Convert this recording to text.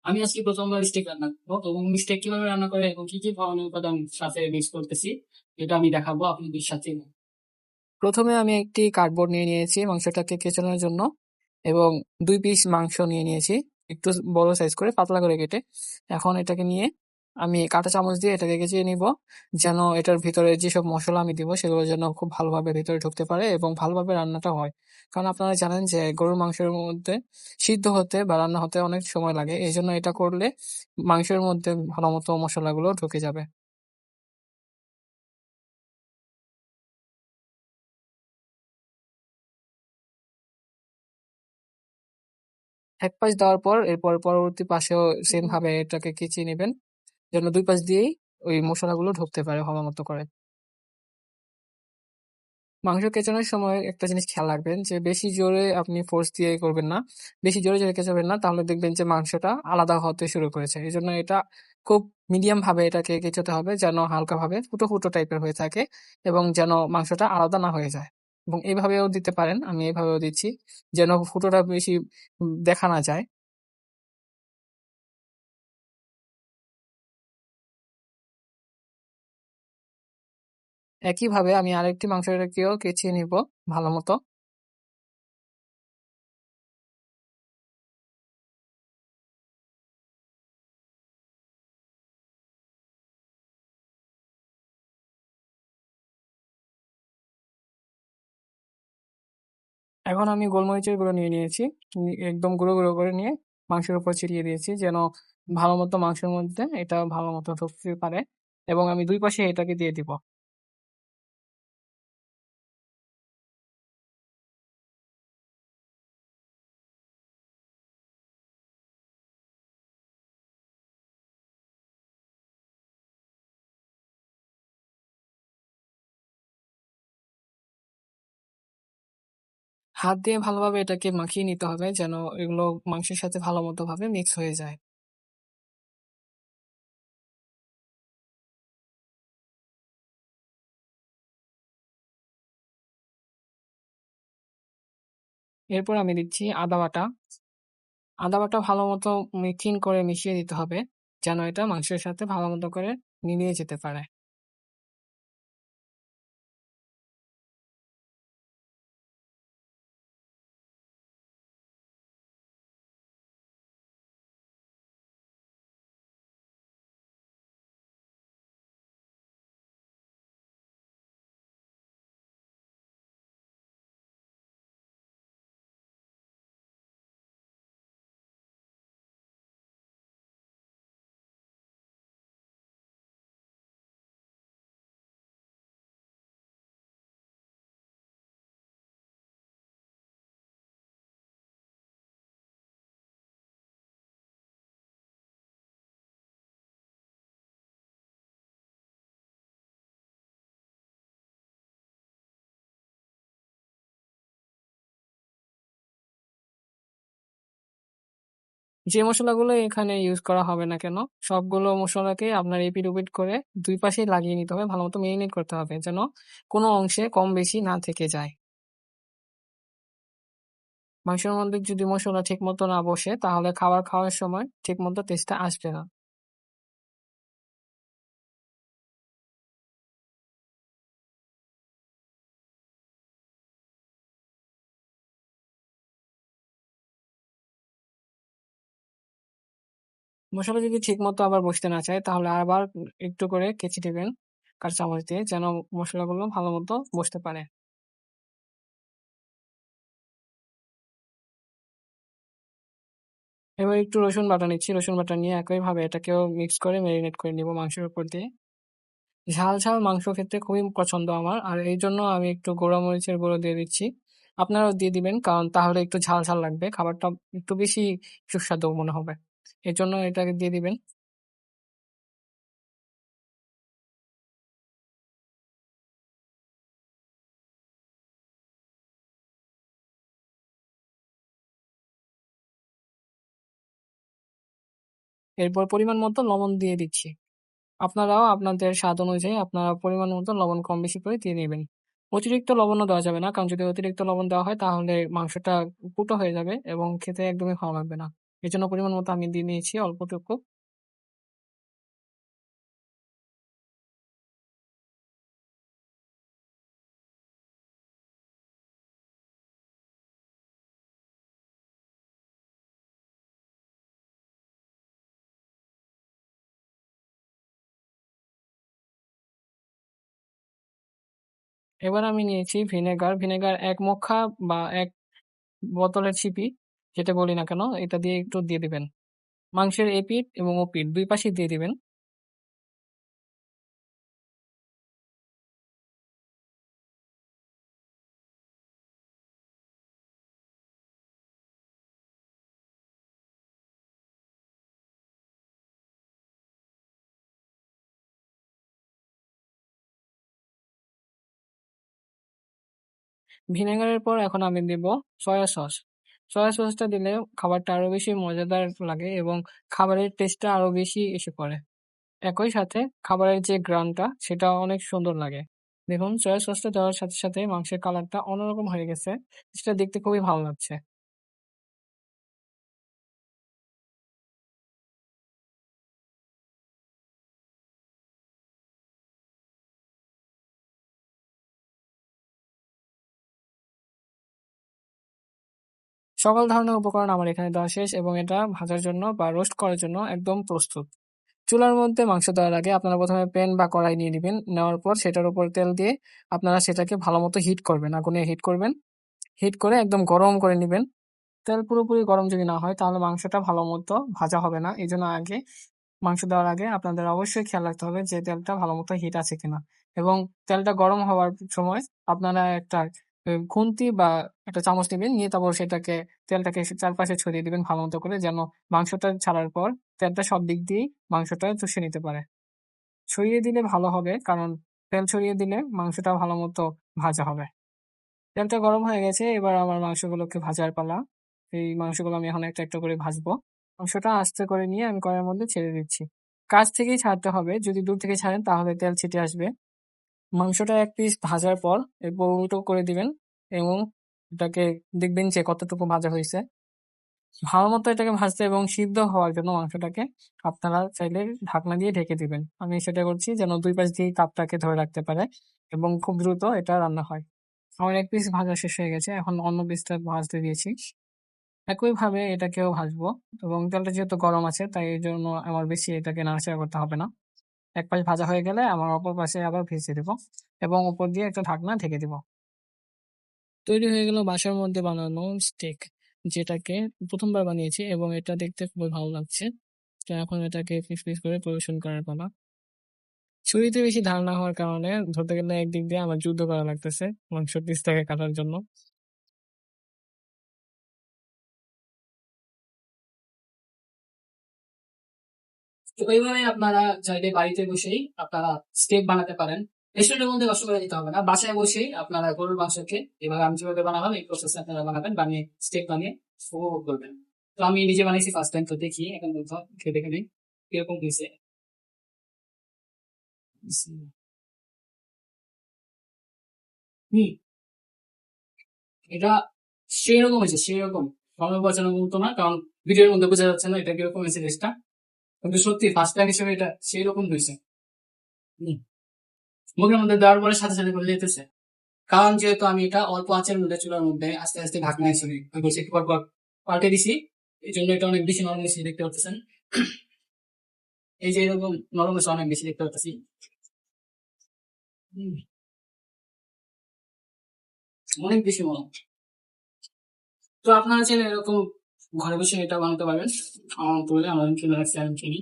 আমি আজকে প্রথমবার স্টেক রান্না করবো এবং স্টেক কিভাবে রান্না করে এবং কি কি ধরনের উপাদান সাথে মিক্স করতেছি এটা আমি দেখাবো আপনাদের সাথে। প্রথমে আমি একটি কার্ডবোর্ড নিয়ে নিয়েছি মাংসটাকে কেচানোর জন্য এবং 2 পিস মাংস নিয়ে নিয়েছি একটু বড় সাইজ করে পাতলা করে কেটে। এখন এটাকে নিয়ে আমি কাঁটা চামচ দিয়ে এটাকে কেচে নিব, যেন এটার ভিতরে যেসব মশলা আমি দিব সেগুলো যেন খুব ভালোভাবে ভিতরে ঢুকতে পারে এবং ভালোভাবে রান্নাটা হয়। কারণ আপনারা জানেন যে গরুর মাংসের মধ্যে সিদ্ধ হতে বা রান্না হতে অনেক সময় লাগে, এই জন্য এটা করলে মাংসের মধ্যে ভালো মতো মশলাগুলো ঢুকে যাবে। এক পাশ দেওয়ার পর এরপর পরবর্তী পাশেও সেম ভাবে এটাকে কেচে নেবেন, যেন 2 পাশ দিয়েই ওই মশলাগুলো ঢুকতে পারে ভালো মতো করে। মাংস কেচানোর সময় একটা জিনিস খেয়াল রাখবেন যে বেশি জোরে আপনি ফোর্স দিয়ে করবেন না। বেশি জোরে জোরে কেচাবেন না, তাহলে দেখবেন যে মাংসটা আলাদা হতে শুরু করেছে। এজন্য এটা খুব মিডিয়াম ভাবে এটাকে কেচাতে হবে, যেন হালকা ভাবে ফুটো ফুটো টাইপের হয়ে থাকে এবং যেন মাংসটা আলাদা না হয়ে যায়। এবং এভাবেও দিতে পারেন, আমি এভাবেও দিচ্ছি, যেন ফুটোটা বেশি দেখা না যায়। একইভাবে আমি আরেকটি মাংসটাকেও কেচিয়ে নিব ভালো মতো। এখন আমি গোলমরিচের গুঁড়ো নিয়ে নিয়েছি। একদম গুঁড়ো গুঁড়ো করে নিয়ে মাংসের উপর ছিটিয়ে দিয়েছি, যেন ভালো মতো মাংসের মধ্যে এটা ভালো মতো ঢুকতে পারে। এবং আমি 2 পাশে এটাকে দিয়ে দিব। হাত দিয়ে ভালোভাবে এটাকে মাখিয়ে নিতে হবে, যেন এগুলো মাংসের সাথে ভালো মতো ভাবে মিক্স হয়ে যায়। এরপর আমি দিচ্ছি আদা বাটা। আদা বাটা ভালো মতো মিক্সিং করে মিশিয়ে দিতে হবে, যেন এটা মাংসের সাথে ভালো মতো করে মিলিয়ে যেতে পারে। যে মসলাগুলো এখানে ইউজ করা হবে না কেন, সবগুলো মসলাকে আপনার এপিঠ ওপিঠ করে ২ পাশেই লাগিয়ে নিতে হবে। ভালোমতো মেরিনেট করতে হবে, যেন কোনো অংশে কম বেশি না থেকে যায়। মাংসের মধ্যে যদি মসলা ঠিকমতো না বসে, তাহলে খাবার খাওয়ার সময় ঠিকমতো টেস্টটা আসবে না। মসলা যদি ঠিকমতো আবার বসতে না চায়, তাহলে আবার একটু করে কেচি দিবেন কাঁচা চামচ দিয়ে, যেন মসলাগুলো ভালোমতো বসতে পারে। এবার একটু রসুন বাটা নিচ্ছি। রসুন বাটা নিয়ে একইভাবে এটাকেও মিক্স করে মেরিনেট করে নিব মাংসের উপর দিয়ে। ঝাল, ঝাল মাংস খেতে খুবই পছন্দ আমার। আর এইজন্য আমি একটু গুঁড়া মরিচের গুঁড়ো দিয়ে দিচ্ছি। আপনারাও দিয়ে দিবেন, কারণ তাহলে একটু ঝাল, ঝাল লাগবে। খাবারটা একটু বেশি সুস্বাদু মনে হবে। এজন্য এটাকে দিয়ে দিবেন। এরপর পরিমাণ মতো লবণ দিয়ে দিচ্ছি। আপনারাও আপনাদের স্বাদ অনুযায়ী আপনারা পরিমাণ মতো লবণ কম বেশি করে দিয়ে নিবেন। অতিরিক্ত লবণও দেওয়া যাবে না, কারণ যদি অতিরিক্ত লবণ দেওয়া হয় তাহলে মাংসটা পুড়ো হয়ে যাবে এবং খেতে একদমই ভালো লাগবে না। এই জন্য পরিমাণ মতো আমি দিয়ে নিয়েছি অল্পটুকু। এবার আমি নিয়েছি ভিনেগার। ভিনেগার ১ মুখা বা ১ বোতলের ছিপি যেটা বলি না কেন, এটা দিয়ে একটু দিয়ে দিবেন। মাংসের এপিঠ এবং ওপিঠ ২ পাশেই দিয়ে দিবেন। ভিনেগারের পর এখন আমি দিব সয়া সস। সয়া সসটা দিলে খাবারটা আরো বেশি মজাদার লাগে এবং খাবারের টেস্টটা আরো বেশি এসে পড়ে। একই সাথে খাবারের যে ঘ্রাণটা সেটাও অনেক সুন্দর লাগে। দেখুন সয়া সসটা দেওয়ার সাথে, সাথে মাংসের কালারটা অন্যরকম হয়ে গেছে। সেটা দেখতে খুবই ভালো লাগছে। সকল ধরনের উপকরণ আমার এখানে দেওয়া শেষ এবং এটা ভাজার জন্য বা রোস্ট করার জন্য একদম প্রস্তুত। চুলার মধ্যে মাংস দেওয়ার আগে আপনারা প্রথমে প্যান বা কড়াই নিয়ে নিবেন। নেওয়ার পর সেটার উপর তেল দিয়ে আপনারা সেটাকে ভালোমতো হিট করবেন। আগুনে হিট করবেন। হিট করে একদম গরম করে নিবেন। তেল পুরোপুরি গরম যদি না হয় তাহলে মাংসটা ভালো মতো ভাজা হবে না। এজন্য আগে মাংস দেওয়ার আগে আপনাদের অবশ্যই খেয়াল রাখতে হবে যে তেলটা ভালো মতো হিট আছে কিনা এবং তেলটা গরম হওয়ার সময় আপনারা একটা খুন্তি বা একটা চামচ নেবেন, নিয়ে তারপর সেটাকে তেলটাকে চারপাশে ছড়িয়ে দিবেন ভালো মতো করে, যেন মাংসটা ছাড়ার পর তেলটা সব দিক দিয়েই মাংসটা চষে নিতে পারে। ছড়িয়ে দিলে ভালো হবে, কারণ তেল ছড়িয়ে দিলে মাংসটা ভালো মতো ভাজা হবে। তেলটা গরম হয়ে গেছে, এবার আমার মাংসগুলোকে ভাজার পালা। এই মাংসগুলো আমি এখন একটা একটা করে ভাজবো। মাংসটা আস্তে করে নিয়ে আমি কড়াইয়ের মধ্যে ছেড়ে দিচ্ছি। কাছ থেকেই ছাড়তে হবে, যদি দূর থেকে ছাড়েন তাহলে তেল ছিটে আসবে। মাংসটা এক পিস ভাজার পর এরপর উল্টো করে দিবেন এবং এটাকে দেখবেন যে কতটুকু ভাজা হয়েছে। ভালো মতো এটাকে ভাজতে এবং সিদ্ধ হওয়ার জন্য মাংসটাকে আপনারা চাইলে ঢাকনা দিয়ে ঢেকে দিবেন। আমি সেটা করছি যেন ২ পাশ দিয়ে তাপটাকে ধরে রাখতে পারে এবং খুব দ্রুত এটা রান্না হয়। আমার এক পিস ভাজা শেষ হয়ে গেছে, এখন অন্য পিসটা ভাজতে দিয়েছি। একইভাবে এটাকেও ভাজবো এবং তেলটা যেহেতু গরম আছে তাই এর জন্য আমার বেশি এটাকে নাড়াচাড়া করতে হবে না। এক পাশ ভাজা হয়ে গেলে আমার অপর পাশে আবার ভেজে দেবো এবং উপর দিয়ে একটা ঢাকনা ঢেকে দিব। তৈরি হয়ে গেল বাসার মধ্যে বানানো স্টেক, যেটাকে প্রথমবার বানিয়েছি এবং এটা দেখতে খুবই ভালো লাগছে। তো এখন এটাকে পিস পিস করে পরিবেশন করার পালা। ছুরিতে বেশি ধার না হওয়ার কারণে ধরতে গেলে একদিক দিয়ে আমার যুদ্ধ করা লাগতেছে মাংসের পিসটাকে কাটার জন্য। তো এইভাবে আপনারা চাইলে বাড়িতে বসেই আপনারা স্টেক বানাতে পারেন। রেস্টুরেন্টের মধ্যে কষ্ট করে দিতে হবে না, বাসায় বসেই আপনারা গরুর মাংসকে এভাবে আমি যেভাবে বানালাম এই প্রসেসে আপনারা বানাবেন, বানিয়ে স্টেক বানিয়ে উপভোগ করবেন। তো আমি নিজে বানাইছি ফার্স্ট টাইম, তো দেখি এখন পর্যন্ত খেয়ে দেখে নিই কিরকম হয়েছে। হুম, এটা সেই রকম হয়েছে, সেই রকম গল্প বাঁচানোর মতো না, কারণ ভিডিওর মধ্যে বোঝা যাচ্ছে না এটা কিরকম হয়েছে টেস্টটা, কিন্তু সত্যি ফার্স্ট টাইম হিসেবে এটা সেই রকম হয়েছে। হুম, মুখের মধ্যে দেওয়ার পরে সাথে সাথে বলে যেতেছে, কারণ যেহেতু আমি এটা অল্প আঁচের মধ্যে চুলার মধ্যে আস্তে আস্তে ঢাকনা হিসেবে করছি, একটু পর পর পাল্টে দিছি, এই জন্য এটা অনেক বেশি নরম হয়েছে দেখতে পাচ্ছেন। এই যে এরকম নরম হয়েছে অনেক বেশি দেখতে পাচ্ছি। হুম, অনেক বেশি নরম। তো আপনারা চাইলে এরকম ঘরে বসে এটা বানাতে পারবেন। আমার তো বলে আমার খেলে রাখছি, আমি খেলি।